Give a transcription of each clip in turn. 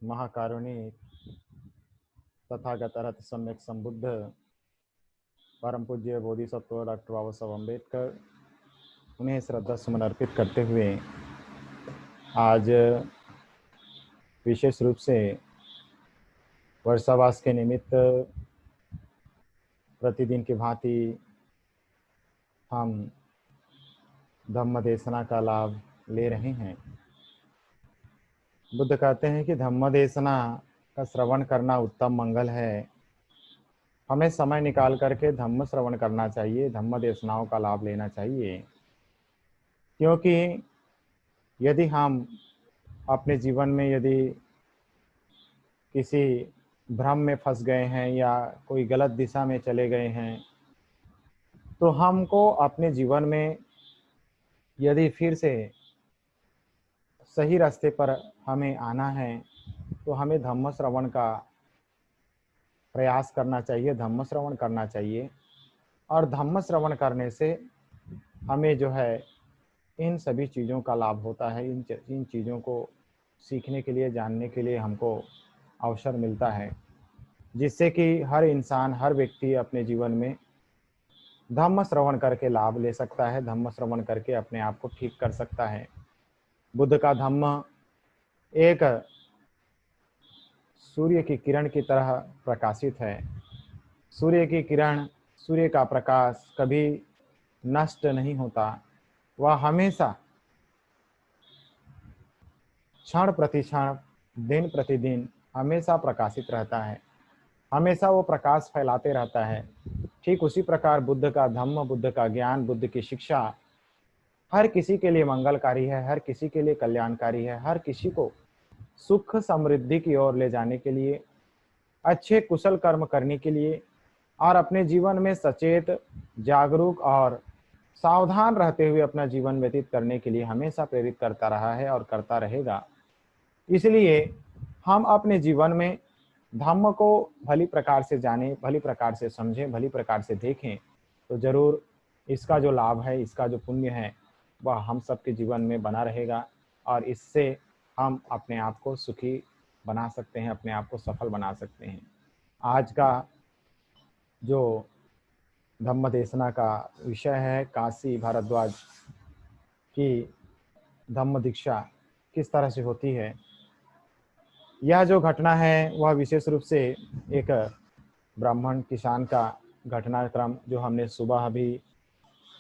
महाकारुणिक तथागत अरहत सम्यक संबुद्ध परम पूज्य बोधिसत्व डॉक्टर बाबा साहब अम्बेडकर, उन्हें श्रद्धा सुमन अर्पित करते हुए आज विशेष रूप से वर्षावास के निमित्त प्रतिदिन की भांति हम धम्म देशना का लाभ ले रहे हैं। बुद्ध कहते हैं कि धम्म देशना का श्रवण करना उत्तम मंगल है। हमें समय निकाल करके धम्म श्रवण करना चाहिए, धम्म देशनाओं का लाभ लेना चाहिए, क्योंकि यदि हम अपने जीवन में यदि किसी भ्रम में फंस गए हैं या कोई गलत दिशा में चले गए हैं, तो हमको अपने जीवन में यदि फिर से सही रास्ते पर हमें आना है तो हमें धम्म श्रवण का प्रयास करना चाहिए, धम्म श्रवण करना चाहिए। और धम्म श्रवण करने से हमें जो है इन सभी चीज़ों का लाभ होता है। इन चीज़ों को सीखने के लिए, जानने के लिए हमको अवसर मिलता है, जिससे कि हर इंसान, हर व्यक्ति अपने जीवन में धम्म श्रवण करके लाभ ले सकता है, धम्म श्रवण करके अपने आप को ठीक कर सकता है। बुद्ध का धम्म एक सूर्य की किरण की तरह प्रकाशित है। सूर्य की किरण, सूर्य का प्रकाश कभी नष्ट नहीं होता, वह हमेशा क्षण प्रति क्षण, दिन प्रतिदिन हमेशा प्रकाशित रहता है, हमेशा वो प्रकाश फैलाते रहता है। ठीक उसी प्रकार बुद्ध का धम्म, बुद्ध का ज्ञान, बुद्ध की शिक्षा हर किसी के लिए मंगलकारी है, हर किसी के लिए कल्याणकारी है, हर किसी को सुख समृद्धि की ओर ले जाने के लिए, अच्छे कुशल कर्म करने के लिए और अपने जीवन में सचेत, जागरूक और सावधान रहते हुए अपना जीवन व्यतीत करने के लिए हमेशा प्रेरित करता रहा है और करता रहेगा। इसलिए हम अपने जीवन में धम्म को भली प्रकार से जानें, भली प्रकार से समझें, भली प्रकार से देखें, तो जरूर इसका जो लाभ है, इसका जो पुण्य है, वह हम सबके जीवन में बना रहेगा और इससे हम अपने आप को सुखी बना सकते हैं, अपने आप को सफल बना सकते हैं। आज का जो धम्म देशना का विषय है, काशी भारद्वाज की धम्म दीक्षा किस तरह से होती है, यह जो घटना है वह विशेष रूप से एक ब्राह्मण किसान का घटनाक्रम, जो हमने सुबह अभी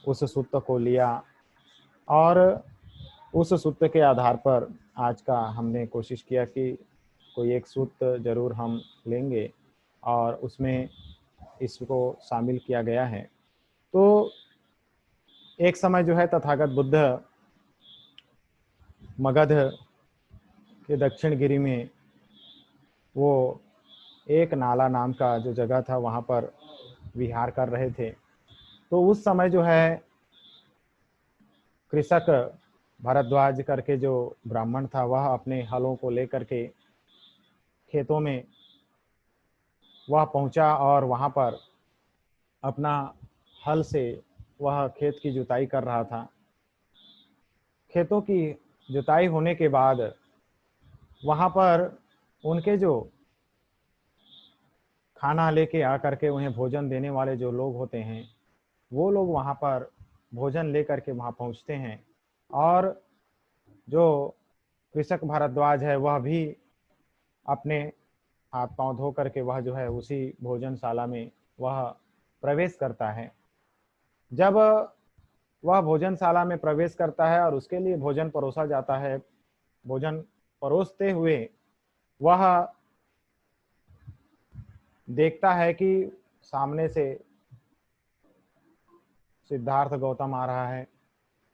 उस सूत्र को लिया और उस सूत्र के आधार पर आज का हमने कोशिश किया कि कोई एक सूत्र जरूर हम लेंगे और उसमें इसको शामिल किया गया है। तो एक समय जो है तथागत बुद्ध मगध के दक्षिण गिरी में वो एक नाला नाम का जो जगह था वहाँ पर विहार कर रहे थे। तो उस समय जो है कृषक भारद्वाज करके जो ब्राह्मण था, वह अपने हलों को लेकर के खेतों में वह पहुंचा और वहाँ पर अपना हल से वह खेत की जुताई कर रहा था। खेतों की जुताई होने के बाद वहाँ पर उनके जो खाना लेके आकर के उन्हें भोजन देने वाले जो लोग होते हैं, वो लोग वहाँ पर भोजन लेकर के वहाँ पहुँचते हैं और जो कृषक भारद्वाज है वह भी अपने हाथ पांव धो करके वह जो है उसी भोजनशाला में वह प्रवेश करता है। जब वह भोजनशाला में प्रवेश करता है और उसके लिए भोजन परोसा जाता है, भोजन परोसते हुए वह देखता है कि सामने से सिद्धार्थ गौतम आ रहा है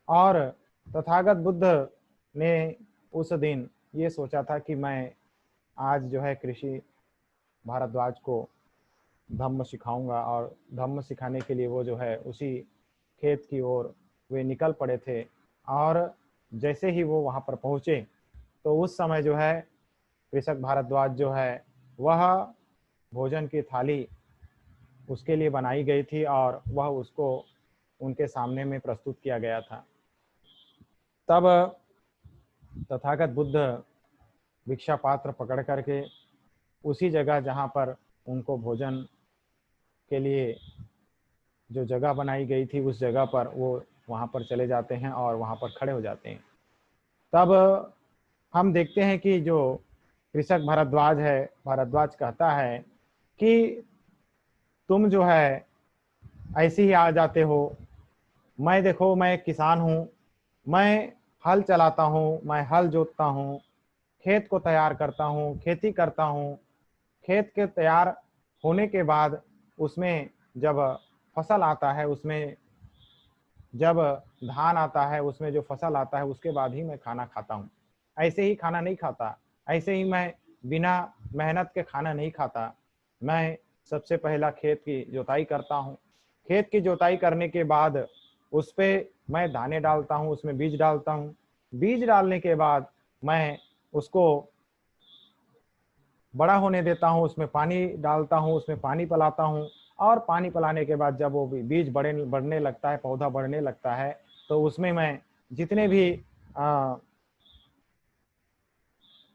और तथागत बुद्ध ने उस दिन ये सोचा था कि मैं आज जो है कृषि भारद्वाज को धम्म सिखाऊंगा, और धम्म सिखाने के लिए वो जो है उसी खेत की ओर वे निकल पड़े थे। और जैसे ही वो वहाँ पर पहुँचे तो उस समय जो है कृषक भारद्वाज जो है वह भोजन की थाली उसके लिए बनाई गई थी और वह उसको उनके सामने में प्रस्तुत किया गया था। तब तथागत बुद्ध भिक्षा पात्र पकड़ करके उसी जगह जहाँ पर उनको भोजन के लिए जो जगह बनाई गई थी उस जगह पर वो वहाँ पर चले जाते हैं और वहाँ पर खड़े हो जाते हैं। तब हम देखते हैं कि जो कृषक भारद्वाज है, भारद्वाज कहता है कि तुम जो है ऐसे ही आ जाते हो, मैं देखो मैं एक किसान हूँ, मैं हल चलाता हूँ, मैं हल जोतता हूँ, खेत को तैयार करता हूँ, खेती करता हूँ। खेत के तैयार होने के बाद उसमें जब फसल आता है, उसमें जब धान आता है, उसमें जो फसल आता है उसके बाद ही मैं खाना खाता हूँ। ऐसे ही खाना नहीं खाता, ऐसे ही मैं बिना मेहनत के खाना नहीं खाता। मैं सबसे पहला खेत की जोताई करता हूँ। खेत की जोताई करने के बाद उस पे मैं दाने डालता हूँ, उसमें बीज डालता हूँ। बीज डालने के बाद मैं उसको बड़ा होने देता हूँ, उसमें पानी डालता हूँ, उसमें पानी पिलाता हूँ। और पानी पिलाने के बाद जब वो बीज बढ़ने लगता है, पौधा बढ़ने लगता है, तो उसमें मैं जितने भी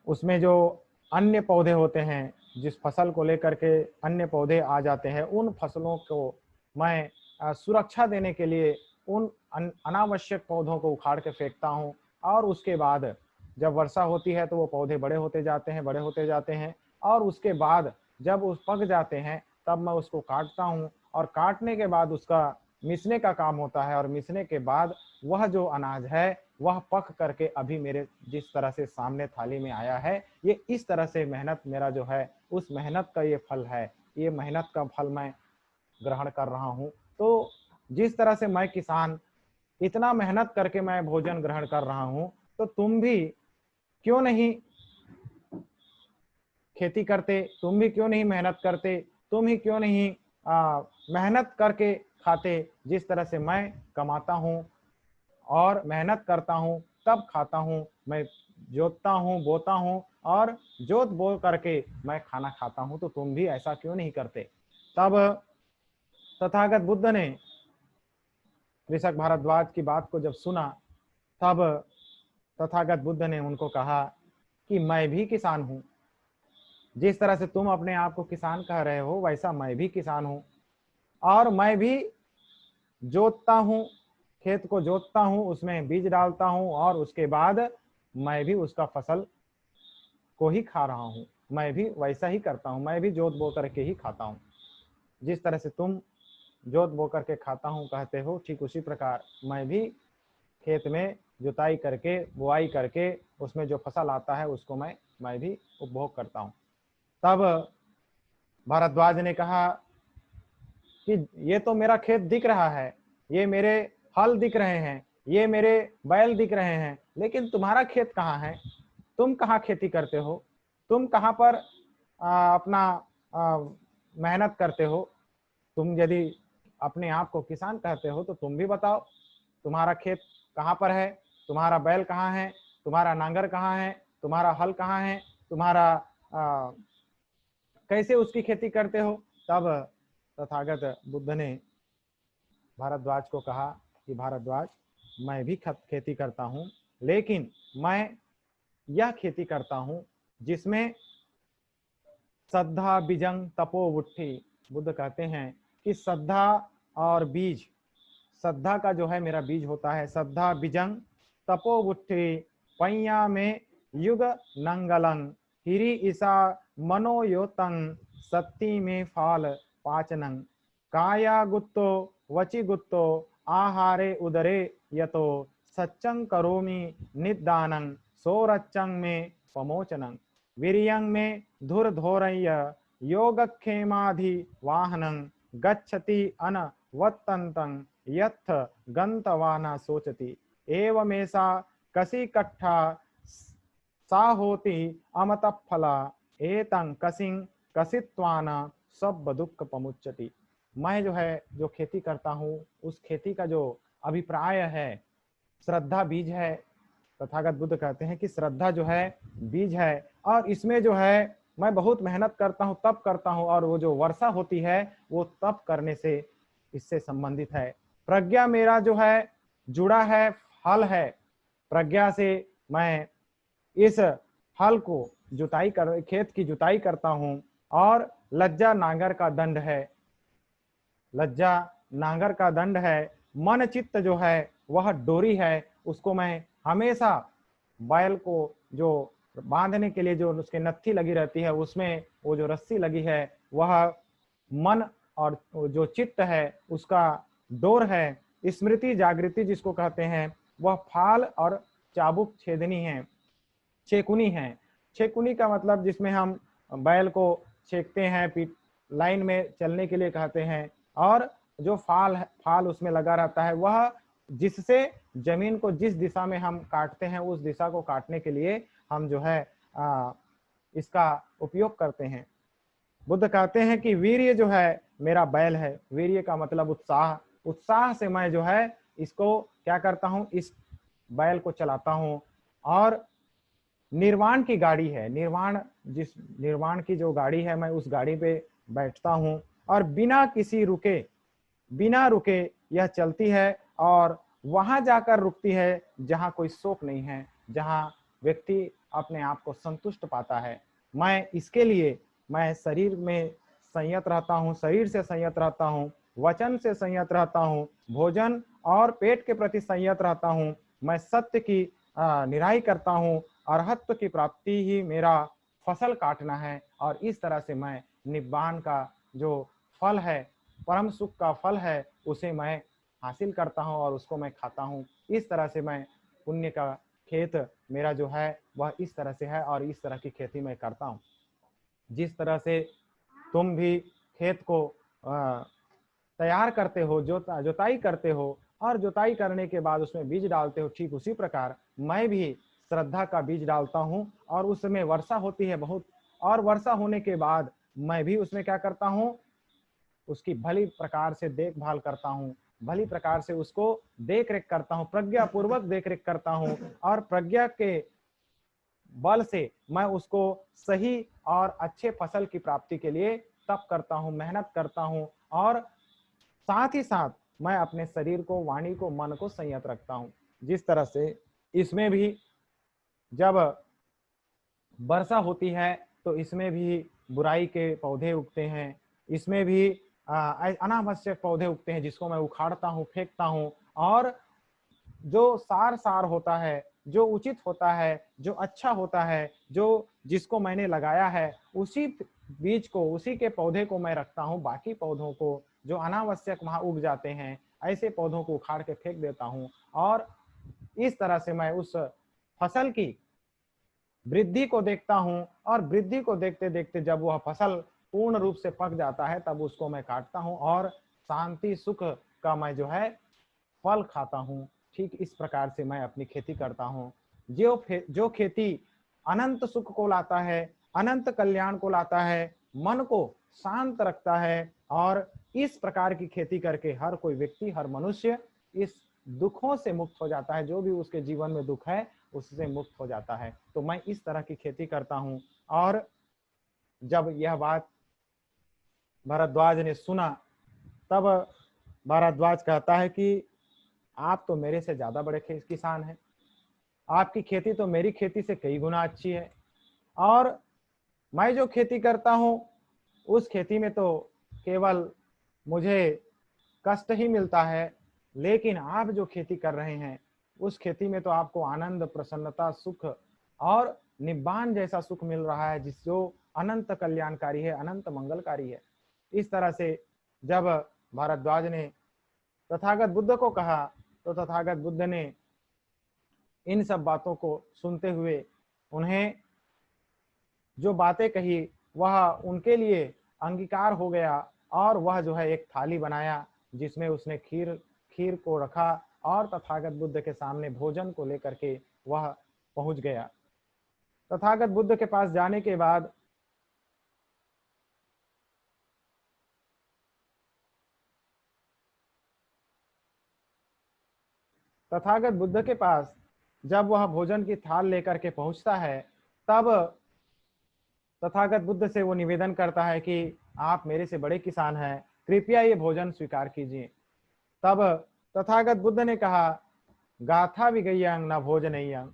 उसमें जो अन्य पौधे होते हैं, जिस फसल को लेकर के अन्य पौधे आ जाते हैं, उन फसलों को मैं सुरक्षा देने के लिए उन अनावश्यक पौधों को उखाड़ के फेंकता हूँ। और उसके बाद जब वर्षा होती है तो वो पौधे बड़े होते जाते हैं, बड़े होते जाते हैं। और उसके बाद जब वो पक जाते हैं तब मैं उसको काटता हूँ, और काटने के बाद उसका मिसने का काम होता है। और मिसने के बाद वह जो अनाज है वह पक करके अभी मेरे जिस तरह से सामने थाली में आया है, ये इस तरह से मेहनत मेरा जो है उस मेहनत का ये फल है। ये मेहनत का फल मैं ग्रहण कर रहा हूँ। तो जिस तरह से मैं किसान इतना मेहनत करके मैं भोजन ग्रहण कर रहा हूँ, तो तुम भी क्यों नहीं खेती करते, तुम भी क्यों नहीं मेहनत करते, तुम ही क्यों नहीं मेहनत करके खाते। जिस तरह से मैं कमाता हूँ और मेहनत करता हूँ तब खाता हूँ, मैं जोतता हूँ, बोता हूँ, और जोत बो करके मैं खाना खाता हूँ, तो तुम भी ऐसा क्यों नहीं करते। तब तथागत बुद्ध ने कृषक भारद्वाज की बात को जब सुना, तब तथागत बुद्ध ने उनको कहा कि मैं भी किसान हूँ। जिस तरह से तुम अपने आप को किसान कह रहे हो, वैसा मैं भी किसान हूँ, और मैं भी जोतता हूँ, खेत को जोतता हूँ, उसमें बीज डालता हूँ, और उसके बाद मैं भी उसका फसल को ही खा रहा हूँ। मैं भी वैसा ही करता हूँ, मैं भी जोत बो करके ही खाता हूँ। जिस तरह से तुम जोत बो करके खाता हूँ कहते हो, ठीक उसी प्रकार मैं भी खेत में जुताई करके, बुआई करके, उसमें जो फसल आता है उसको मैं भी उपभोग करता हूँ। तब भारद्वाज ने कहा कि ये तो मेरा खेत दिख रहा है, ये मेरे हल दिख रहे हैं, ये मेरे बैल दिख रहे हैं, लेकिन तुम्हारा खेत कहाँ है? तुम कहाँ खेती करते हो? तुम कहाँ पर अपना मेहनत करते हो? तुम यदि अपने आप को किसान कहते हो तो तुम भी बताओ, तुम्हारा खेत कहाँ पर है? तुम्हारा बैल कहाँ है? तुम्हारा नांगर कहाँ है? तुम्हारा हल कहाँ है? तुम्हारा कैसे उसकी खेती करते हो? तब तथागत बुद्ध ने भारद्वाज को कहा कि भारद्वाज, मैं भी खेती करता हूँ, लेकिन मैं यह खेती करता हूँ जिसमें श्रद्धा बीजंग तपो वुट्ठी। बुद्ध कहते हैं कि श्रद्धा और बीज, श्रद्धा का जो है मेरा बीज होता है, श्रद्धा बीजंग तपो वुट्ठी पैया में युग नंगलंग हिरी ईसा मनोयोतंग सत्ती में फाल पाचनंग काया गुत्तो वचि गुत्तो आहारे उदरे यतो सच्चंग करोमि निदानं सोरच्चंग में पमोचनं वीर्यं में धुर धोरय्य योगक्षेमाधि वाहनं गच्छति अन वत्तन्तं यत्थ गन्तवाना सोचति एवमेषा कसी कट्ठा सा होती अमत फला एतं कसिं कसित्वाना सब दुख पमुच्यति। मैं जो है जो खेती करता हूँ उस खेती का जो अभिप्राय है, श्रद्धा बीज है। तथागत बुद्ध कहते हैं कि श्रद्धा जो है बीज है, और इसमें जो है मैं बहुत मेहनत करता हूँ, तब करता हूँ, और वो जो वर्षा होती है वो तब करने से इससे संबंधित है। प्रज्ञा मेरा जो है जुड़ा है, हल है। प्रज्ञा से मैं इस हल को खेत की जुताई करता हूँ। और लज्जा नांगर का दंड है, लज्जा नांगर का दंड है। मन चित्त जो है वह डोरी है, उसको मैं हमेशा बैल को जो बांधने के लिए जो उसके नत्थी लगी रहती है, उसमें वो जो रस्सी लगी है वह मन और जो चित्त है उसका डोर है। स्मृति जागृति जिसको कहते हैं वह फाल और चाबुक छेदनी है, छेकुनी है। छेकुनी का मतलब जिसमें हम बैल को छेकते हैं, पीठ लाइन में चलने के लिए कहते हैं। और जो फाल है, फाल उसमें लगा रहता है, वह जिससे जमीन को जिस दिशा में हम काटते हैं उस दिशा को काटने के लिए हम जो है इसका उपयोग करते हैं। बुद्ध कहते हैं कि वीर्य जो है मेरा बैल है। वीर्य का मतलब उत्साह, उत्साह से मैं जो है इसको क्या करता हूँ, इस बैल को चलाता हूँ। और निर्वाण की गाड़ी है, निर्वाण की जो गाड़ी है, मैं उस गाड़ी पे बैठता हूँ और बिना रुके यह चलती है और वहां जाकर रुकती है जहां कोई शोक नहीं है, जहां व्यक्ति अपने आप को संतुष्ट पाता है। मैं इसके लिए मैं शरीर में संयत रहता हूँ, शरीर से संयत रहता हूँ, वचन से संयत रहता हूँ, भोजन और पेट के प्रति संयत रहता हूँ। मैं सत्य की निराई करता हूँ। अरहत्व की प्राप्ति ही मेरा फसल काटना है। और इस तरह से मैं निब्बान का जो फल है, परम सुख का फल है, उसे मैं हासिल करता हूँ और उसको मैं खाता हूँ। इस तरह से मैं पुण्य का खेत मेरा जो है वह इस तरह से है और इस तरह की खेती मैं करता हूँ। जिस तरह से तुम भी खेत को तैयार करते हो, जोताई करते हो और जोताई करने के बाद उसमें बीज डालते हो, ठीक उसी प्रकार मैं भी श्रद्धा का बीज डालता हूँ और उसमें वर्षा होती है बहुत। और वर्षा होने के बाद मैं भी उसमें क्या करता हूँ, उसकी भली प्रकार से देखभाल करता हूँ, भली प्रकार से उसको देख रेख करता हूँ, प्रज्ञा पूर्वक देख रेख करता हूँ। और प्रज्ञा के बल से मैं उसको सही और अच्छे फसल की प्राप्ति के लिए तप करता हूँ, मेहनत करता हूँ। और साथ ही साथ मैं अपने शरीर को, वाणी को, मन को संयत रखता हूँ। जिस तरह से इसमें भी जब वर्षा होती है तो इसमें भी बुराई के पौधे उगते हैं, इसमें भी अनावश्यक पौधे उगते हैं जिसको मैं उखाड़ता हूँ, फेंकता हूँ। और जो सार सार होता है, जो उचित होता है, जो अच्छा होता है, जो जिसको मैंने लगाया है, उसी बीज को, उसी के पौधे को मैं रखता हूँ। बाकी पौधों को जो अनावश्यक वहां उग जाते हैं, ऐसे पौधों को उखाड़ के फेंक देता हूँ। और इस तरह से मैं उस फसल की वृद्धि को देखता हूँ और वृद्धि को देखते देखते जब वह फसल पूर्ण रूप से पक जाता है तब उसको मैं काटता हूँ और शांति सुख का मैं जो है फल खाता हूँ। ठीक इस प्रकार से मैं अपनी खेती करता हूँ। जो खेती अनंत सुख को लाता है, अनंत कल्याण को लाता है, मन को शांत रखता है। और इस प्रकार की खेती करके हर कोई व्यक्ति, हर मनुष्य इस दुखों से मुक्त हो जाता है। जो भी उसके जीवन में दुख है उससे मुक्त हो जाता है। तो मैं इस तरह की खेती करता हूँ। और जब यह बात भारद्वाज ने सुना तब भारद्वाज कहता है कि आप तो मेरे से ज्यादा बड़े किसान हैं, आपकी खेती तो मेरी खेती से कई गुना अच्छी है। और मैं जो खेती करता हूँ उस खेती में तो केवल मुझे कष्ट ही मिलता है, लेकिन आप जो खेती कर रहे हैं उस खेती में तो आपको आनंद, प्रसन्नता, सुख और निब्बान जैसा सुख मिल रहा है, जो अनंत कल्याणकारी है, अनंत मंगलकारी है। इस तरह से जब भारद्वाज ने तथागत बुद्ध को कहा तो तथागत बुद्ध ने इन सब बातों को सुनते हुए उन्हें जो बातें कही वह उनके लिए अंगीकार हो गया। और वह जो है एक थाली बनाया जिसमें उसने खीर को रखा और तथागत बुद्ध के सामने भोजन को लेकर के वह पहुंच गया। तथागत बुद्ध के पास जाने के बाद तथागत बुद्ध के पास जब वह भोजन की थाल लेकर के पहुंचता है तब तथागत बुद्ध से वो निवेदन करता है कि आप मेरे से बड़े किसान हैं, कृपया ये भोजन स्वीकार कीजिए। तब तथागत बुद्ध ने कहा, गाथा विगय्यं न भोजनय्यं,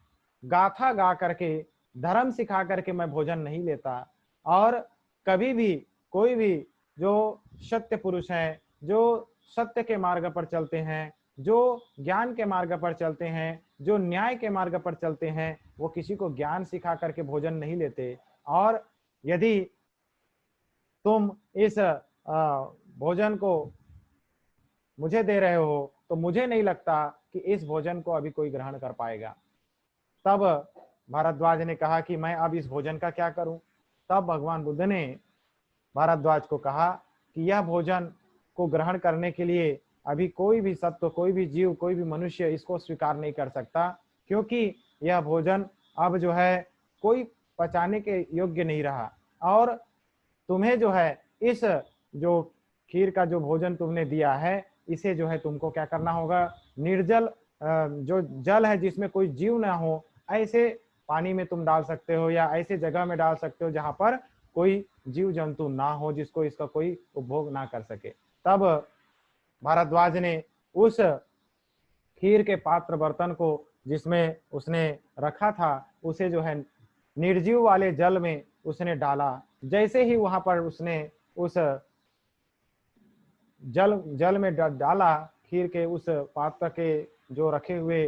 गाथा गा करके धर्म सिखा करके मैं भोजन नहीं लेता। और कभी भी कोई भी जो सत्य पुरुष हैं, जो सत्य के मार्ग पर चलते हैं, जो ज्ञान के मार्ग पर चलते हैं, जो न्याय के मार्ग पर चलते हैं, वो किसी को ज्ञान सिखा करके भोजन नहीं लेते। और यदि तुम इस भोजन को मुझे दे रहे हो तो मुझे नहीं लगता कि इस भोजन को अभी कोई ग्रहण कर पाएगा। तब भारद्वाज ने कहा कि मैं अब इस भोजन का क्या करूं। तब भगवान बुद्ध ने भारद्वाज को कहा कि यह भोजन को ग्रहण करने के लिए अभी कोई भी सत्व, कोई भी जीव, कोई भी मनुष्य इसको स्वीकार नहीं कर सकता, क्योंकि यह भोजन अब जो है कोई पचाने के योग्य नहीं रहा। और तुम्हें जो है इस जो खीर का जो भोजन तुमने दिया है, इसे जो है तुमको क्या करना होगा, निर्जल जो जल है जिसमें कोई जीव ना हो, ऐसे पानी में तुम डाल सकते हो या ऐसे जगह में डाल सकते हो जहां पर कोई जीव जंतु ना हो, जिसको इसका कोई उपभोग ना कर सके। तब भारद्वाज ने उस खीर के पात्र बर्तन को जिसमें उसने रखा था, उसे जो है निर्जीव वाले जल में उसने डाला। जैसे ही वहां पर उसने उस जल में डाला, खीर के उस पात्र के जो रखे हुए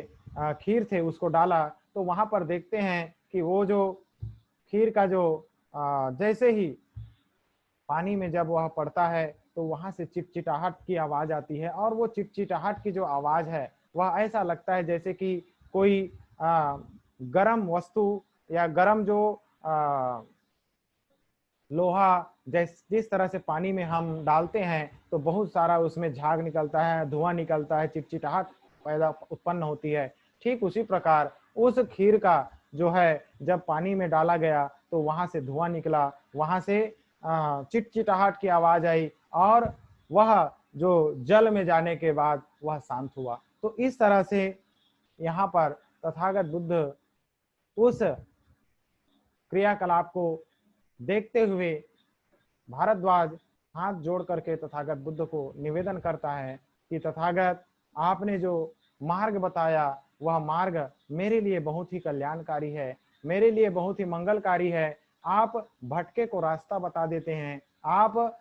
खीर थे उसको डाला, तो वहां पर देखते हैं कि वो जो खीर का जो जैसे ही पानी में जब वह पड़ता है तो वहां से चिटचिटाहट की आवाज आती है। और वो चिटचिटाहट की जो आवाज है वह ऐसा लगता है जैसे कि कोई गरम वस्तु या गरम जो लोहा जिस तरह से पानी में हम डालते हैं तो बहुत सारा उसमें झाग निकलता है, धुआं निकलता है, चिटचिटाहट पैदा उत्पन्न होती है। ठीक उसी प्रकार उस खीर का जो है जब पानी में डाला गया तो वहां से धुआं निकला, वहां से चिटचिटाहट की आवाज आई, और वह जो जल में जाने के बाद वह शांत हुआ। तो इस तरह से यहाँ पर तथागत बुद्ध उस क्रियाकलाप को देखते हुए भारद्वाज हाथ जोड़ करके तथागत बुद्ध को निवेदन करता है कि तथागत, आपने जो मार्ग बताया वह मार्ग मेरे लिए बहुत ही कल्याणकारी है, मेरे लिए बहुत ही मंगलकारी है। आप भटके को रास्ता बता देते हैं, आप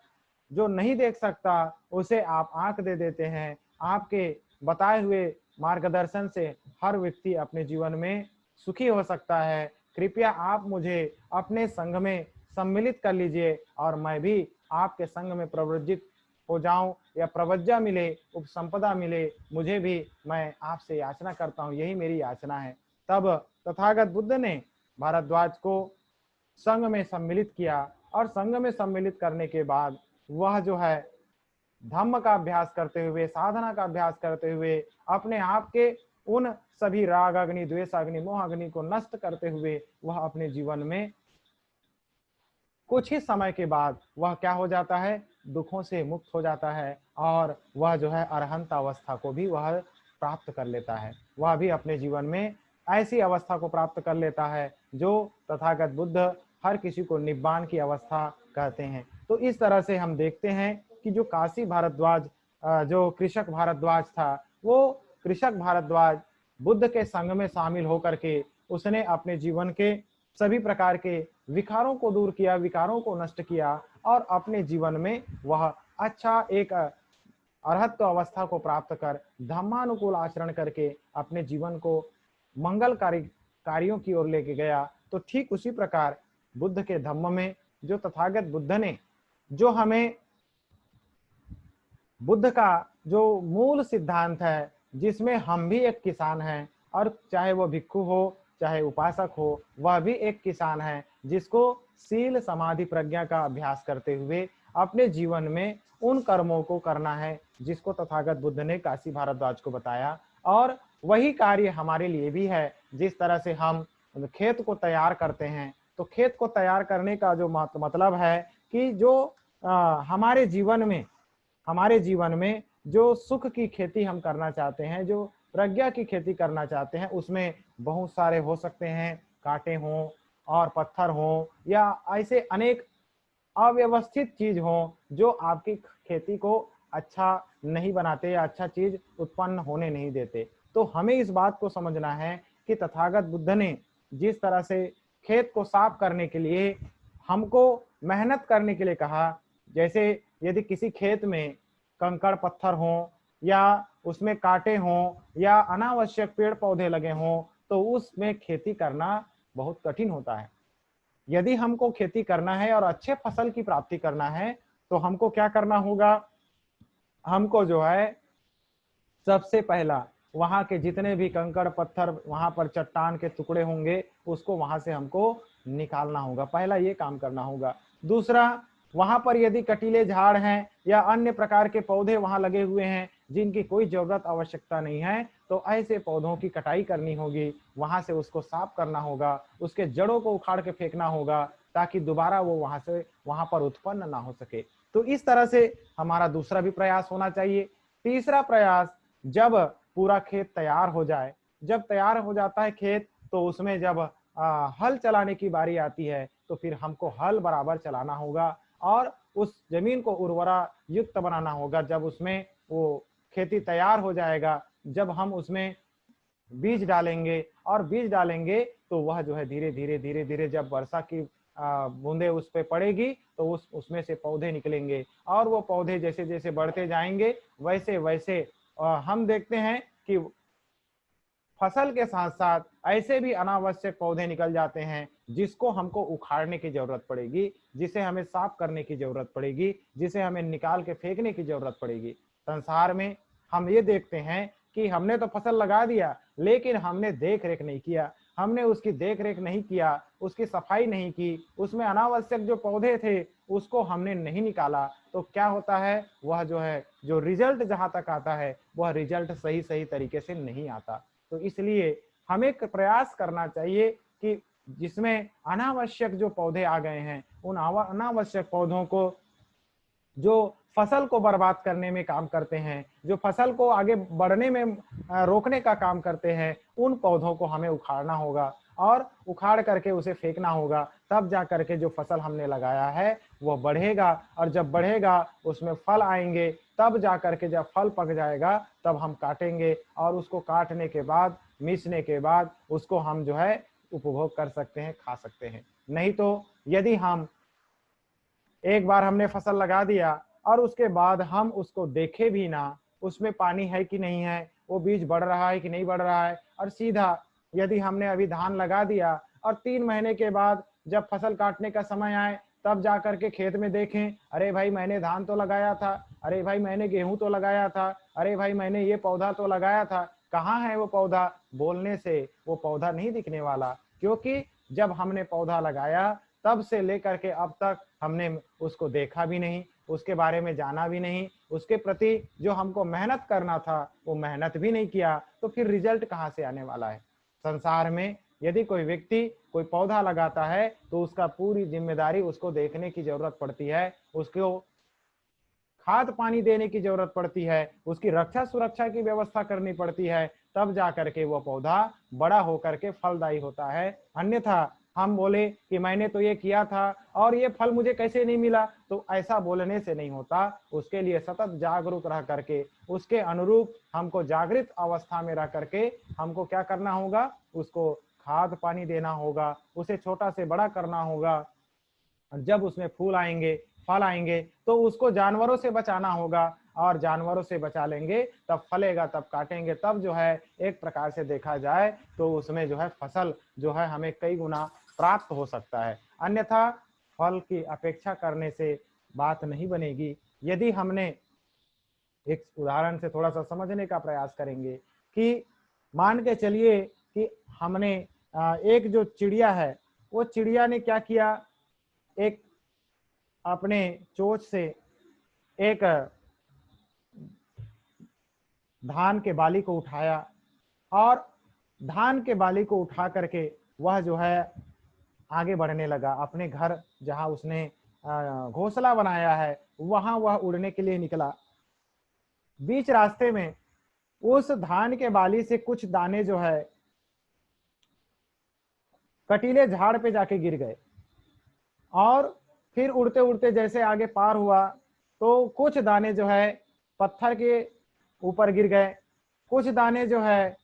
जो नहीं देख सकता उसे आप आंख दे देते हैं। आपके बताए हुए मार्गदर्शन से हर व्यक्ति अपने जीवन में सुखी हो सकता है। कृपया आप मुझे अपने संघ में सम्मिलित कर लीजिए और मैं भी आपके संघ में प्रवृत्त हो जाऊं, या प्रवज्जा मिले, उपसंपदा मिले मुझे भी, मैं आपसे याचना करता हूं, यही मेरी याचना है। तब तथागत बुद्ध ने भारद्वाज को संघ में सम्मिलित किया, और संघ में सम्मिलित करने के बाद वह जो है धम्म का अभ्यास करते हुए, साधना का अभ्यास करते हुए, अपने आप के उन सभी राग अग्नि, द्वेष अग्नि, मोह अग्नि को नष्ट करते हुए वह अपने जीवन में कुछ ही समय के बाद वह क्या हो जाता है, दुखों से मुक्त हो जाता है, और वह जो है अरहंत अवस्था को भी वह प्राप्त कर लेता है। वह भी अपने जीवन में ऐसी अवस्था को प्राप्त कर लेता है जो तथागत बुद्ध हर किसी को निब्बान की अवस्था कहते हैं। तो इस तरह से हम देखते हैं कि जो काशी भारद्वाज, जो कृषक भारद्वाज था, वो कृषक भारद्वाज बुद्ध के संग में शामिल होकर के उसने अपने जीवन के सभी प्रकार के विकारों को दूर किया, विकारों को नष्ट किया, और अपने जीवन में वह अच्छा एक अरहत्व अवस्था को प्राप्त कर धर्मानुकूल आचरण करके अपने जीवन को मंगलकारी कार्यों की ओर लेके गया। तो ठीक उसी प्रकार बुद्ध के धम्म में जो तथागत बुद्ध ने जो हमें बुद्ध का जो मूल सिद्धांत है, जिसमें हम भी एक किसान हैं, और चाहे वो भिक्षु हो चाहे उपासक हो, वह भी एक किसान है जिसको शील समाधि प्रज्ञा का अभ्यास करते हुए अपने जीवन में उन कर्मों को करना है जिसको तथागत बुद्ध ने काशी भारद्वाज को बताया। और वही कार्य हमारे लिए भी है। जिस तरह से हम खेत को तैयार करते हैं, तो खेत को तैयार करने का जो मतलब है कि जो हमारे जीवन में जो सुख की खेती हम करना चाहते हैं, जो प्रज्ञा की खेती करना चाहते हैं, उसमें बहुत सारे हो सकते हैं, कांटे हों और पत्थर हों, या ऐसे अनेक अव्यवस्थित चीज हों जो आपकी खेती को अच्छा नहीं बनाते या अच्छा चीज उत्पन्न होने नहीं देते। तो हमें इस बात को समझना है कि तथागत बुद्ध ने जिस तरह से खेत को साफ करने के लिए हमको मेहनत करने के लिए कहा। जैसे यदि किसी खेत में कंकड़ पत्थर हो या उसमें कांटे हों या अनावश्यक पेड़ पौधे लगे हों तो उसमें खेती करना बहुत कठिन होता है। यदि हमको खेती करना है और अच्छे फसल की प्राप्ति करना है तो हमको क्या करना होगा, हमको जो है सबसे पहला वहां के जितने भी कंकड़ पत्थर वहां पर चट्टान के टुकड़े होंगे उसको वहां से हमको निकालना होगा, पहला ये काम करना होगा। दूसरा, वहां पर यदि कटीले झाड़ हैं या अन्य प्रकार के पौधे वहां लगे हुए हैं जिनकी कोई जरूरत आवश्यकता नहीं है तो ऐसे पौधों की कटाई करनी होगी, वहां से उसको साफ करना होगा, उसके जड़ों को उखाड़ के फेंकना होगा ताकि दोबारा वो वहां पर उत्पन्न ना हो सके। तो इस तरह से हमारा दूसरा भी प्रयास होना चाहिए। तीसरा प्रयास, जब पूरा खेत तैयार हो जाए, जब तैयार हो जाता है खेत तो उसमें जब हल चलाने की बारी आती है तो फिर हमको हल बराबर चलाना होगा और उस जमीन को उर्वरा युक्त बनाना होगा। जब उसमें वो खेती तैयार हो जाएगा, जब हम उसमें बीज डालेंगे और बीज डालेंगे तो वह जो है धीरे धीरे धीरे धीरे जब वर्षा की बूंदे उस पे पड़ेगी तो उसमें से पौधे निकलेंगे और वो पौधे जैसे जैसे बढ़ते जाएंगे वैसे वैसे हम देखते हैं कि फसल के साथ साथ ऐसे भी अनावश्यक पौधे निकल जाते हैं जिसको हमको उखाड़ने की जरूरत पड़ेगी, जिसे हमें साफ करने की जरूरत पड़ेगी, जिसे हमें निकाल के फेंकने की जरूरत पड़ेगी। संसार में हम ये देखते हैं कि हमने तो फसल लगा दिया लेकिन हमने देख रेख नहीं किया, हमने उसकी देख रेख नहीं किया, उसकी सफाई नहीं की, उसमें अनावश्यक जो पौधे थे उसको हमने नहीं निकाला तो क्या होता है, वह जो है जो रिजल्ट जहां तक आता है वह रिजल्ट सही सही तरीके से नहीं आता। तो इसलिए हमें प्रयास करना चाहिए कि जिसमें अनावश्यक जो पौधे आ गए हैं उन अनावश्यक पौधों को जो फसल को बर्बाद करने में काम करते हैं, जो फसल को आगे बढ़ने में रोकने का काम करते हैं, उन पौधों को हमें उखाड़ना होगा और उखाड़ करके उसे फेंकना होगा। तब जा करके जो फसल हमने लगाया है वह बढ़ेगा और जब बढ़ेगा उसमें फल आएंगे, तब जा करके जब फल पक जाएगा तब हम काटेंगे और उसको काटने के बाद मीसने के बाद उसको हम जो है उपभोग कर सकते हैं, खा सकते हैं। नहीं तो यदि हम एक बार हमने फसल लगा दिया और उसके बाद हम उसको देखे भी ना, उसमें पानी है कि नहीं है, वो बीज बढ़ रहा है कि नहीं बढ़ रहा है, और सीधा यदि हमने अभी धान लगा दिया और 3 महीने के बाद जब फसल काटने का समय आए तब जा करके खेत में देखें, अरे भाई मैंने धान तो लगाया था, अरे भाई मैंने गेहूं तो लगाया था, अरे भाई मैंने ये पौधा तो लगाया था, कहाँ है वो पौधा? बोलने से वो पौधा नहीं दिखने वाला, क्योंकि जब हमने पौधा लगाया तब से लेकर के अब तक हमने उसको देखा भी नहीं, उसके बारे में जाना भी नहीं, उसके प्रति जो हमको मेहनत करना था वो मेहनत भी नहीं किया, तो फिर रिजल्ट कहाँ से आने वाला है? संसार में यदि कोई व्यक्ति कोई पौधा लगाता है तो उसका पूरी जिम्मेदारी उसको देखने की जरूरत पड़ती है, उसको खाद पानी देने की जरूरत पड़ती है, उसकी रक्षा सुरक्षा की व्यवस्था करनी पड़ती है, तब जा करके वो पौधा बड़ा होकर के फलदायी होता है। अन्यथा हम बोले कि मैंने तो ये किया था और ये फल मुझे कैसे नहीं मिला, तो ऐसा बोलने से नहीं होता। उसके लिए सतत जागरूक रह करके उसके अनुरूप हमको जागृत अवस्था में रह करके हमको क्या करना होगा, उसको खाद पानी देना होगा, उसे छोटा से बड़ा करना होगा। जब उसमें फूल आएंगे, फल आएंगे तो उसको जानवरों से बचाना होगा और जानवरों से बचा लेंगे तब फलेगा, तब काटेंगे, तब जो है एक प्रकार से देखा जाए तो उसमें जो है फसल जो है हमें कई गुना प्राप्त हो सकता है। अन्यथा फल की अपेक्षा करने से बात नहीं बनेगी। यदि हमने एक उदाहरण से थोड़ा सा समझने का प्रयास करेंगे कि मान के चलिए कि हमने एक जो चिड़िया है वो चिड़िया ने क्या किया, एक अपने चोंच से एक धान के बाली को उठाया और धान के बाली को उठा करके वह जो है आगे बढ़ने लगा अपने घर, जहां उसने घोंसला बनाया है वहां वह उड़ने के लिए निकला। बीच रास्ते में उस धान के बाली से कुछ दाने जो है कटीले झाड़ पे जाके गिर गए और फिर उड़ते उड़ते जैसे आगे पार हुआ तो कुछ दाने जो है पत्थर के ऊपर गिर गए, कुछ दाने जो है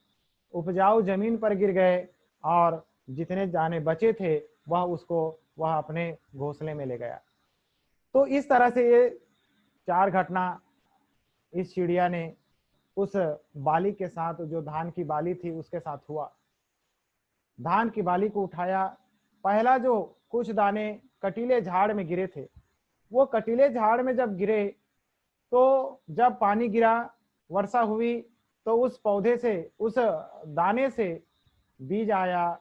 उपजाऊ जमीन पर गिर गए और जितने दाने बचे थे वह अपने घोंसले में ले गया। तो इस तरह से ये 4 घटना इस चिड़िया ने उस बाली के साथ, जो धान की बाली थी उसके साथ हुआ। धान की बाली को उठाया, पहला जो कुछ दाने कटीले झाड़ में गिरे थे, वो कटीले झाड़ में जब गिरे तो जब पानी गिरा, वर्षा हुई, तो उस पौधे से, उस दाने से बीज आया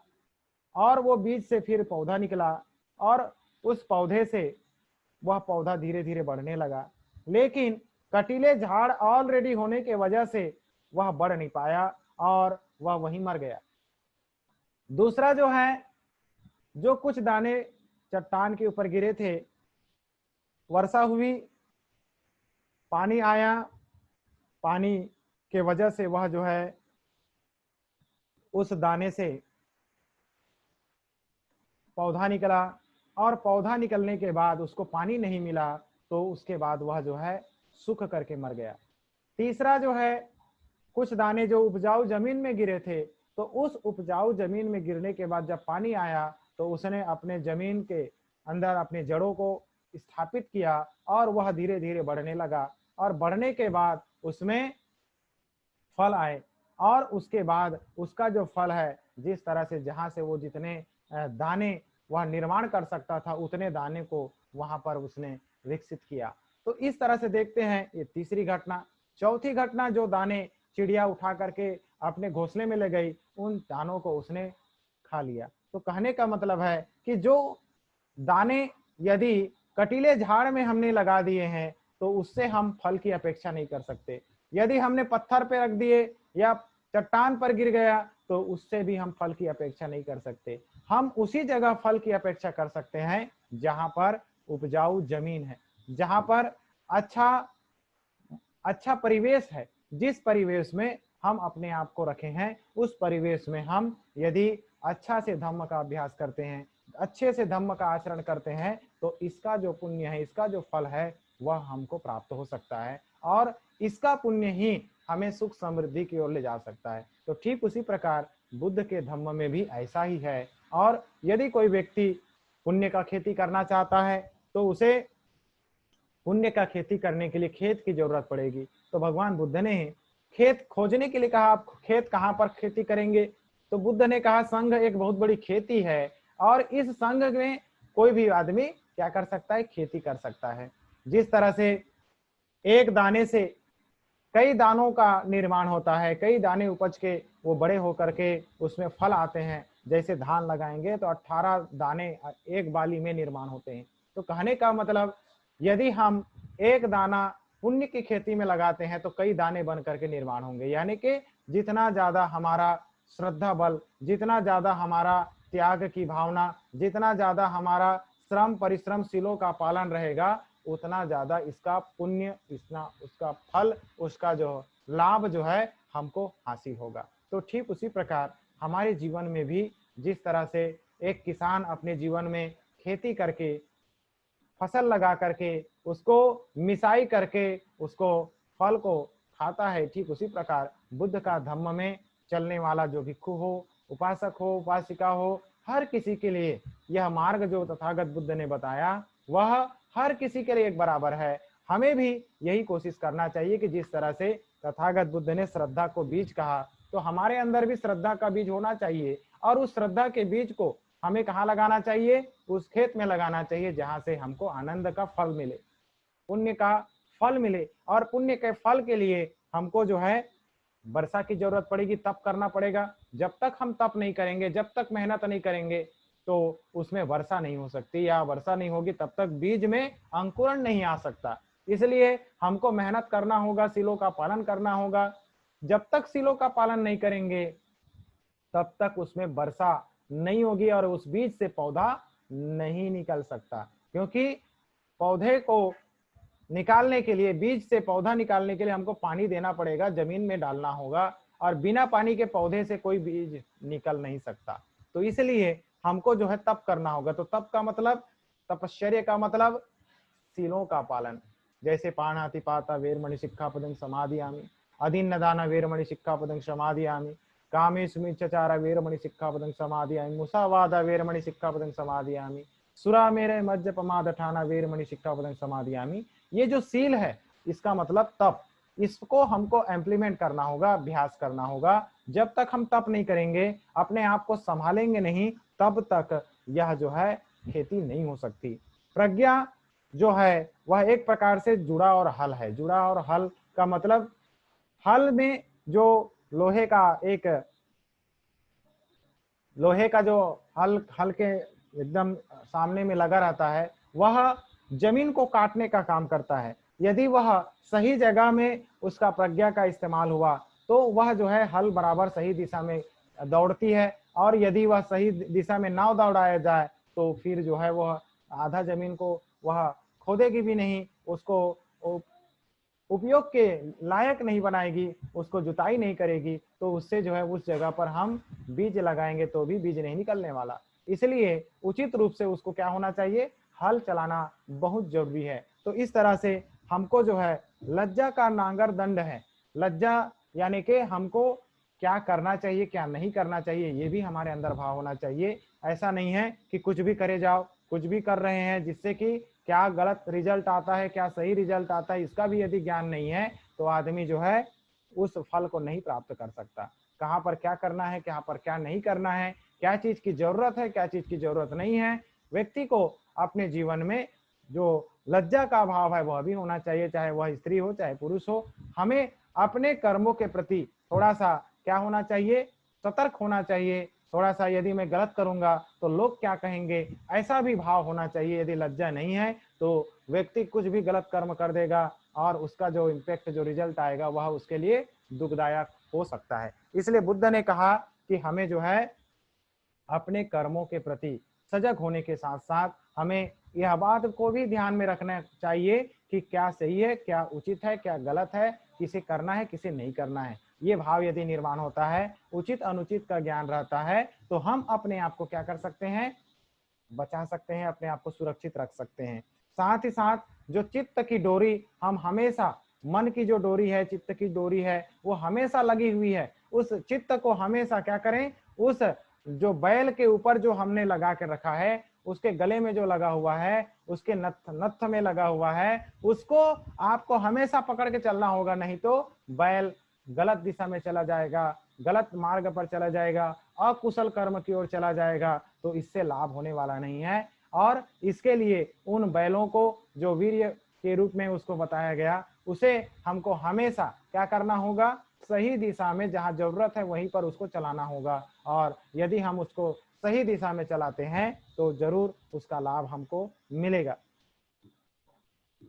और वो बीज से फिर पौधा निकला और उस पौधे से वह पौधा धीरे धीरे बढ़ने लगा। लेकिन कटीले झाड़ ऑलरेडी होने के वजह से वह बढ़ नहीं पाया और वह वहीं मर गया। दूसरा जो है, जो कुछ दाने चट्टान के ऊपर गिरे थे, वर्षा हुई, पानी आया, पानी के वजह से वह जो है उस दाने से पौधा निकला और पौधा निकलने के बाद उसको पानी नहीं मिला, तो उसके बाद वह जो है सूख करके मर गया। तीसरा जो है, कुछ दाने जो उपजाऊ जमीन में गिरे थे, तो उस उपजाऊ जमीन में गिरने के बाद जब पानी आया तो उसने अपने जमीन के अंदर अपने जड़ों को स्थापित किया और वह धीरे धीरे बढ़ने लगा और बढ़ने के बाद उसमें फल आए और उसके बाद उसका जो फल है, जिस तरह से जहां से वो जितने दाने वह निर्माण कर सकता था उतने दाने को वहां पर उसने विकसित किया। तो इस तरह से देखते हैं, ये तीसरी घटना। चौथी घटना, जो दाने चिड़िया उठा करके अपने घोंसले में ले गई, उन दानों को उसने खा लिया। तो कहने का मतलब है कि जो दाने यदि कटीले झाड़ में हमने लगा दिए हैं तो उससे हम फल की अपेक्षा नहीं कर सकते। यदि हमने पत्थर पे रख दिए या चट्टान पर गिर गया तो उससे भी हम फल की अपेक्षा नहीं कर सकते। हम उसी जगह फल की अपेक्षा कर सकते हैं जहां पर उपजाऊ जमीन है, जहां पर अच्छा परिवेश है। जिस परिवेश में हम अपने आप को रखे हैं, उस परिवेश में हम यदि अच्छा से धम्म का अभ्यास करते हैं, अच्छे से धम्म का आचरण करते हैं, तो इसका जो पुण्य है, इसका जो फल है, वह हमको प्राप्त हो सकता है और इसका पुण्य ही हमें सुख समृद्धि की ओर ले जा सकता है। तो ठीक उसी प्रकार बुद्ध के धम्म में भी ऐसा ही है। और यदि कोई व्यक्ति पुण्य का खेती करना चाहता है तो उसे पुण्य का खेती करने के लिए खेत की जरूरत पड़ेगी। तो भगवान बुद्ध ने खेत खोजने के लिए कहा, आप खेत कहाँ पर खेती करेंगे? तो बुद्ध ने कहा, संघ एक बहुत बड़ी खेती है और इस संघ में कोई भी आदमी क्या कर सकता है? खेती कर सकता है। जिस तरह से एक दाने से कई दानों का निर्माण होता है, कई दाने उपज के वो बड़े होकर के उसमें फल आते हैं। जैसे धान लगाएंगे तो 18 दाने एक बाली में निर्माण होते हैं। तो कहने का मतलब, यदि हम एक दाना पुण्य की खेती में लगाते हैं तो कई दाने बन करके निर्माण होंगे। यानी कि जितना ज्यादा हमारा श्रद्धा बल, जितना ज्यादा हमारा त्याग की भावना, जितना ज्यादा हमारा श्रम परिश्रम शीलों का पालन रहेगा, उतना ज्यादा इसका पुण्य, इतना उसका फल, उसका जो लाभ जो है हमको हासिल होगा। तो ठीक उसी प्रकार हमारे जीवन में भी जिस तरह से एक किसान अपने जीवन में खेती करके, फसल लगा करके, उसको मिसाई करके उसको फल को खाता है, ठीक उसी प्रकार बुद्ध का धम्म में चलने वाला जो भिक्षु हो, उपासक हो, उपासिका हो, हर किसी के लिए यह मार्ग जो तथागत बुद्ध ने बताया वह हर किसी के लिए एक बराबर है। हमें भी यही कोशिश करना चाहिए कि जिस तरह से तथागत बुद्ध ने श्रद्धा को बीज कहा, तो हमारे अंदर भी श्रद्धा का बीज होना चाहिए और उस श्रद्धा के बीज को हमें कहाँ लगाना चाहिए? उस खेत में लगाना चाहिए जहां से हमको आनंद का फल मिले, पुण्य का फल मिले। और पुण्य के फल के लिए हमको जो है वर्षा की जरूरत पड़ेगी, तप करना पड़ेगा। जब तक हम तप नहीं करेंगे, जब तक मेहनत नहीं करेंगे, तो उसमें वर्षा नहीं हो सकती, या वर्षा नहीं होगी तब तक बीज में अंकुरण नहीं आ सकता। इसलिए हमको मेहनत करना होगा, शीलों का पालन करना होगा। जब तक शीलों का पालन नहीं करेंगे तब तक उसमें वर्षा नहीं होगी और उस बीज से पौधा नहीं निकल सकता। क्योंकि पौधे को निकालने के लिए, बीज से पौधा निकालने के लिए हमको पानी देना पड़ेगा, जमीन में डालना होगा और बिना पानी के पौधे से कोई बीज निकल नहीं सकता। तो इसलिए हमको जो है तप करना होगा। तो तप का मतलब, तपश्चर्या का मतलब शीलों का पालन। जैसे पाणाति पाता वेरमणि शिक्षापदं समादियामि, अदीन्न दान वेरमणि शिक्षापदं समादियामि, कामेषु मिच्छाचार वेरमणि सिक्खापदं समादियामि मुसावाद वेरमणि सिक्खापदं समादियामि सुरा मेरे मज्ज पमाद ठाना वेरमणि सिक्खापदं समादियामि। ये जो सील है इसका मतलब तप, इसको हमको इम्प्लीमेंट करना होगा, अभ्यास करना होगा। जब तक हम तप नहीं करेंगे, अपने आप को संभालेंगे नहीं, तब तक यह जो है खेती नहीं हो सकती। प्रज्ञा जो है वह एक प्रकार से जुड़ा और हल है। जुड़ा और हल का मतलब हल में जो लोहे का जो हल के एकदम सामने में लगा रहता है, वह जमीन को काटने का काम करता है। यदि वह सही जगह में उसका प्रज्ञा का इस्तेमाल हुआ तो वह जो है हल बराबर सही दिशा में दौड़ती है, और यदि वह सही दिशा में ना दौड़ाया जाए तो फिर जो है वह आधा जमीन को वह खोदेगी भी नहीं, उसको उपयोग के लायक नहीं बनाएगी, उसको जुताई नहीं करेगी, तो उससे जो है उस जगह पर हम बीज लगाएंगे तो भी बीज नहीं निकलने वाला। इसलिए उचित रूप से उसको क्या होना चाहिए, हल चलाना बहुत जरूरी है। तो इस तरह से हमको जो है लज्जा का नांगर दंड है। लज्जा यानी कि हमको क्या करना चाहिए क्या नहीं करना चाहिए ये भी हमारे अंदर भाव होना चाहिए। ऐसा नहीं है कि कुछ भी करे जाओ, कुछ भी कर रहे हैं, जिससे कि क्या गलत रिजल्ट आता है क्या सही रिजल्ट आता है इसका भी यदि ज्ञान नहीं है तो आदमी जो है उस फल को नहीं प्राप्त कर सकता। कहाँ पर क्या करना है, कहाँ पर क्या नहीं करना है, क्या चीज की जरूरत है क्या चीज की जरूरत नहीं है, व्यक्ति को अपने जीवन में जो लज्जा का भाव है वह भी होना चाहिए, चाहे वह स्त्री हो चाहे पुरुष हो। हमें अपने कर्मों के प्रति थोड़ा सा क्या होना चाहिए, सतर्क होना चाहिए। थोड़ा सा यदि मैं गलत करूंगा तो लोग क्या कहेंगे, ऐसा भी भाव होना चाहिए। यदि लज्जा नहीं है तो व्यक्ति कुछ भी गलत कर्म कर देगा और उसका जो इम्पैक्ट जो रिजल्ट आएगा वह उसके लिए दुखदायक हो सकता है। इसलिए बुद्ध ने कहा कि हमें जो है अपने कर्मों के प्रति सजग होने के साथ साथ हमें यह बात को भी ध्यान में रखना चाहिए कि क्या सही है क्या उचित है क्या गलत है, किसे करना है किसे नहीं करना है। ये भाव यदि निर्माण होता है, उचित अनुचित का ज्ञान रहता है, तो हम अपने आप को क्या कर सकते हैं, बचा सकते हैं, अपने आप को सुरक्षित रख सकते हैं। साथ ही साथ जो चित्त की डोरी हम हमेशा, मन की जो डोरी है चित्त की डोरी है वो हमेशा लगी हुई है, उस चित्त को हमेशा क्या करें, उस जो बैल के ऊपर जो हमने लगा के रखा है, उसके गले में जो लगा हुआ है, उसके नत्थ में लगा हुआ है, उसको आपको हमेशा पकड़ के चलना होगा, नहीं तो बैल गलत दिशा में चला जाएगा, गलत मार्ग पर चला जाएगा, अकुशल कर्म की ओर चला जाएगा, तो इससे लाभ होने वाला नहीं है। और इसके लिए उन बैलों को जो वीर्य के रूप में उसको बताया गया, उसे हमको हमेशा क्या करना होगा, सही दिशा में जहां जरूरत है वहीं पर उसको चलाना होगा। और यदि हम उसको सही दिशा में चलाते हैं तो जरूर उसका लाभ हमको मिलेगा।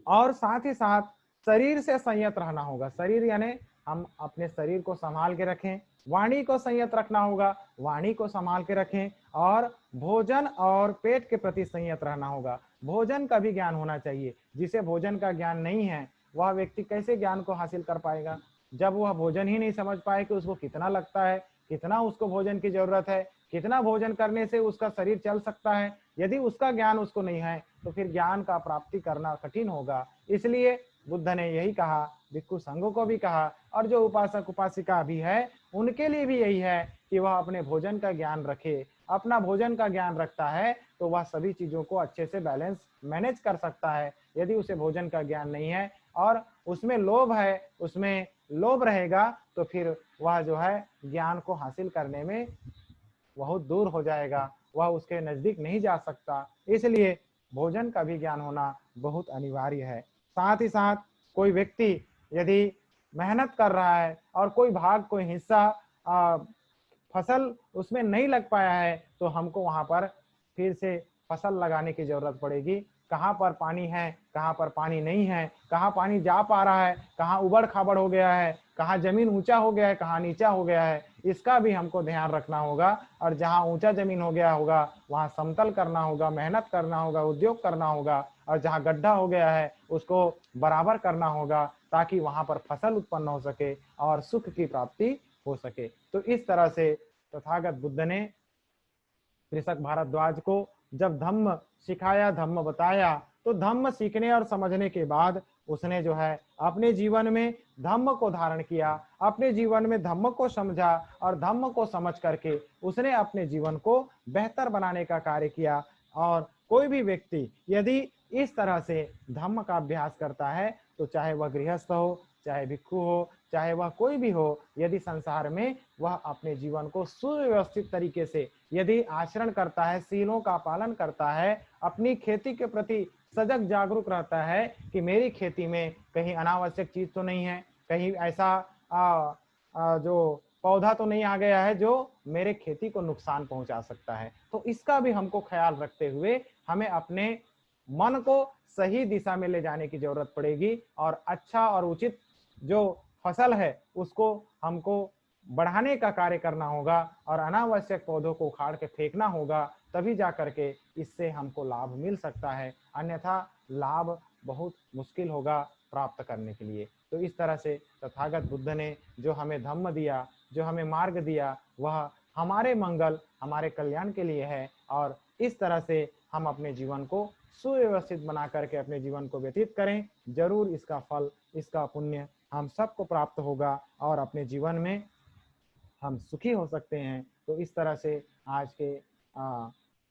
और साथ ही साथ शरीर से संयत रहना होगा। शरीर यानी हम अपने शरीर को संभाल के रखें, वाणी को संयत रखना होगा, वाणी को संभाल के रखें, और भोजन और पेट के प्रति संयत रहना होगा। भोजन का भी ज्ञान होना चाहिए। जिसे भोजन का ज्ञान नहीं है वह व्यक्ति कैसे ज्ञान को हासिल कर पाएगा, जब वह भोजन ही नहीं समझ पाए कि उसको कितना लगता है, कितना उसको भोजन की जरूरत है, कितना भोजन करने से उसका शरीर चल सकता है। यदि उसका ज्ञान उसको नहीं है तो फिर ज्ञान का प्राप्ति करना कठिन होगा। इसलिए बुद्ध ने यही कहा, भिक्षु संघों को भी कहा, और जो उपासक उपासिका भी है उनके लिए भी यही है कि वह अपने भोजन का ज्ञान रखे। अपना भोजन का ज्ञान रखता है तो वह सभी चीजों को अच्छे से बैलेंस मैनेज कर सकता है। यदि उसे भोजन का ज्ञान नहीं है और उसमें लोभ है, उसमें लोभ रहेगा, तो फिर वह जो है ज्ञान को हासिल करने में बहुत दूर हो जाएगा, वह उसके नजदीक नहीं जा सकता। इसलिए भोजन का भी ज्ञान होना बहुत अनिवार्य है। साथ ही साथ कोई व्यक्ति यदि मेहनत कर रहा है और कोई भाग कोई हिस्सा फसल उसमें नहीं लग पाया है, तो हमको वहां पर फिर से फसल लगाने की जरूरत पड़ेगी। कहाँ पर पानी है, कहाँ पर पानी नहीं है, कहाँ पानी जा पा रहा है, कहाँ उबड़ खाबड़ हो गया है, कहाँ जमीन ऊंचा हो गया है, कहाँ नीचा हो गया है, इसका भी हमको ध्यान रखना होगा। और जहाँ ऊंचा जमीन हो गया होगा वहाँ समतल करना होगा, मेहनत करना होगा, उद्योग करना होगा, और जहाँ गड्ढा हो गया है उसको बराबर करना होगा, ताकि वहां पर फसल उत्पन्न हो सके और सुख की प्राप्ति हो सके। तो इस तरह से तथागत बुद्ध ने कृषक भारद्वाज को जब धम्म सिखाया, धम्म बताया, तो धम्म सीखने और समझने के बाद उसने जो है अपने जीवन में धम्म को धारण किया, अपने जीवन में धम्म को समझा और धम्म को समझ करके उसने अपने जीवन को बेहतर बनाने का कार्य किया। और कोई भी व्यक्ति यदि इस तरह से धम्म का अभ्यास करता है तो चाहे वह गृहस्थ हो, चाहे भिक्षु हो, चाहे वह कोई भी हो, यदि संसार में वह अपने जीवन को सुव्यवस्थित तरीके से यदि आचरण करता है, शीलों का पालन करता है, अपनी खेती के प्रति सजग जागरूक रहता है कि मेरी खेती में कहीं अनावश्यक चीज तो नहीं है, कहीं ऐसा जो पौधा तो नहीं आ गया है जो मेरे खेती को नुकसान पहुंचा सकता है। तो इसका भी हमको ख्याल रखते हुए हमें अपने मन को सही दिशा में ले जाने की जरूरत पड़ेगी और अच्छा और उचित जो फसल है उसको हमको बढ़ाने का कार्य करना होगा और अनावश्यक पौधों को उखाड़ के फेंकना होगा, तभी जा करके इससे हमको लाभ मिल सकता है, अन्यथा लाभ बहुत मुश्किल होगा प्राप्त करने के लिए। तो इस तरह से तथागत बुद्ध ने जो हमें धम्म दिया, जो हमें मार्ग दिया, वह हमारे मंगल, हमारे कल्याण के लिए है और इस तरह से हम अपने जीवन को सुव्यवस्थित बना करके अपने जीवन को व्यतीत करें, जरूर इसका फल, इसका पुण्य हम सबको प्राप्त होगा और अपने जीवन में हम सुखी हो सकते हैं। तो इस तरह से आज के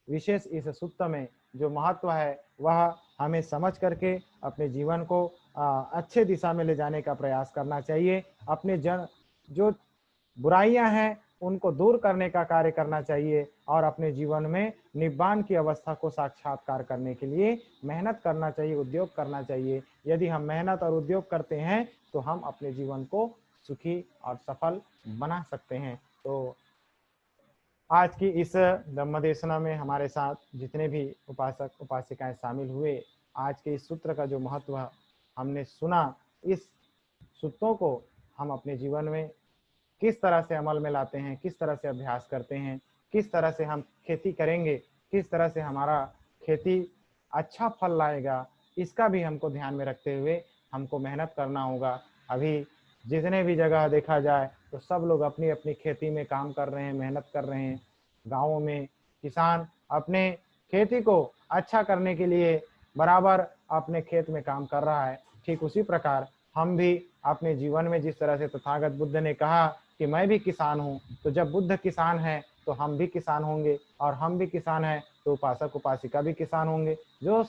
विशेष इस सूत्र में जो महत्व है वह हमें समझ करके अपने जीवन को अच्छे दिशा में ले जाने का प्रयास करना चाहिए। अपने जो बुराइयां हैं उनको दूर करने का कार्य करना चाहिए और अपने जीवन में निब्बान की अवस्था को साक्षात्कार करने के लिए मेहनत करना चाहिए, उद्योग करना चाहिए। यदि हम मेहनत और उद्योग करते हैं तो हम अपने जीवन को सुखी और सफल बना सकते हैं। तो आज की इस धम्मदेशना में हमारे साथ जितने भी उपासक उपासिकाएं शामिल हुए, आज के इस सूत्र का जो महत्व हमने सुना, इस सूत्रों को हम अपने जीवन में किस तरह से अमल में लाते हैं, किस तरह से अभ्यास करते हैं, किस तरह से हम खेती करेंगे, किस तरह से हमारा खेती अच्छा फल लाएगा, इसका भी हमको ध्यान में रखते हुए हमको मेहनत करना होगा। अभी जितने भी जगह देखा जाए तो सब लोग अपनी अपनी खेती में काम कर रहे हैं, मेहनत कर रहे हैं। गाँवों में किसान अपने खेती को अच्छा करने के लिए बराबर अपने खेत में काम कर रहा है। ठीक उसी प्रकार हम भी अपने जीवन में जिस तरह से तथागत बुद्ध ने कहा कि मैं भी किसान हूँ, तो जब बुद्ध किसान है तो हम भी किसान होंगे और हम भी किसान हैं तो उपासक उपासिका भी किसान होंगे। जो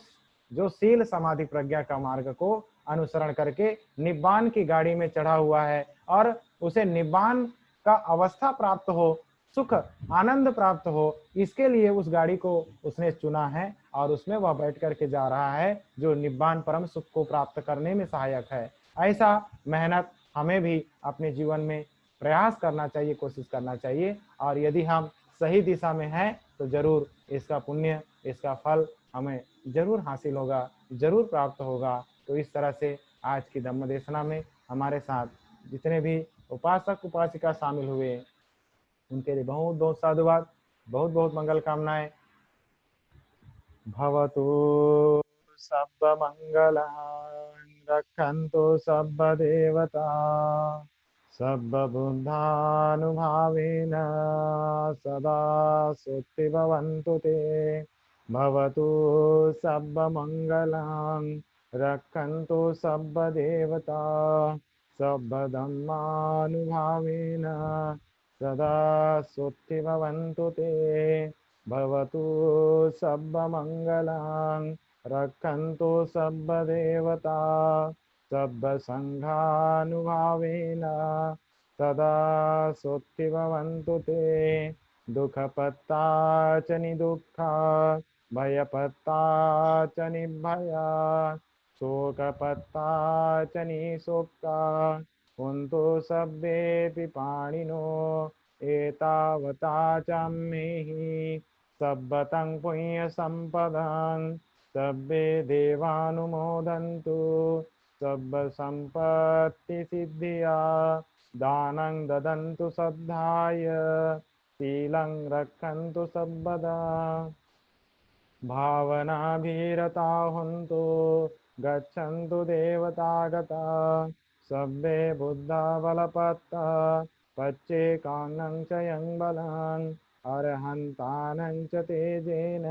जो शील समाधि प्रज्ञा का मार्ग को अनुसरण करके निब्बान की गाड़ी में चढ़ा हुआ है और उसे निब्बान का अवस्था प्राप्त हो, सुख आनंद प्राप्त हो, इसके लिए उस गाड़ी को उसने चुना है और उसमें वह बैठ करके जा रहा है जो निब्बान परम सुख को प्राप्त करने में सहायक है। ऐसा मेहनत हमें भी अपने जीवन में प्रयास करना चाहिए, कोशिश करना चाहिए और यदि हम सही दिशा में हैं तो जरूर इसका पुण्य, इसका फल हमें जरूर हासिल होगा, जरूर प्राप्त होगा। तो इस तरह से आज की धम्म देशना में हमारे साथ जितने भी उपासक उपासिका शामिल हुए उनके लिए बहुत बहुत साधुवाद, बहुत बहुत मंगल कामनाएं। भवतु सब मंगलान् रक्षन्तु सब देवता सब बुद्धानुभावेन सदा सुखि भवन्तु ते। भवतु सब मंगलान् रक्षन्तु सब देवता सब धम्मानुभावेन सदा सुखि भवन्तु ते। भवतु सब मंगलान् रक्षन्तु सब देवता सब संघानुभावेन सदा सुखि भवन्तु ते। दुःखपत्ता च निदुःखा भयपत्ता च निर्भया शोकपत्ता च निःशोका कुन्तु सर्वेऽपि पाणिनो एतावता चाम्मेहि सब्बतं पुण्यसम्पदां सब्बे देवानुमोदन्तु सब संपत्ति सिद्धिया दानं ददन्तु श्रद्धाय शीलं रक्षन्तु सर्वदा भावनाभिरता हन्तु गच्छन्तु देवतागता सब्बे बुद्धा बलपत्ता पच्चेकान्नं च यं बलान् अर्हन्तानं च तेजेन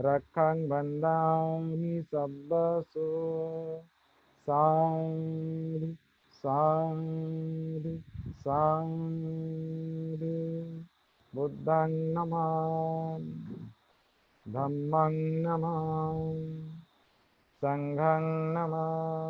रक्षं बन्धामि सब्बसु साधु साधु साधु। बुद्धं नमामि, धम्मं नमामि, संघं नमामि,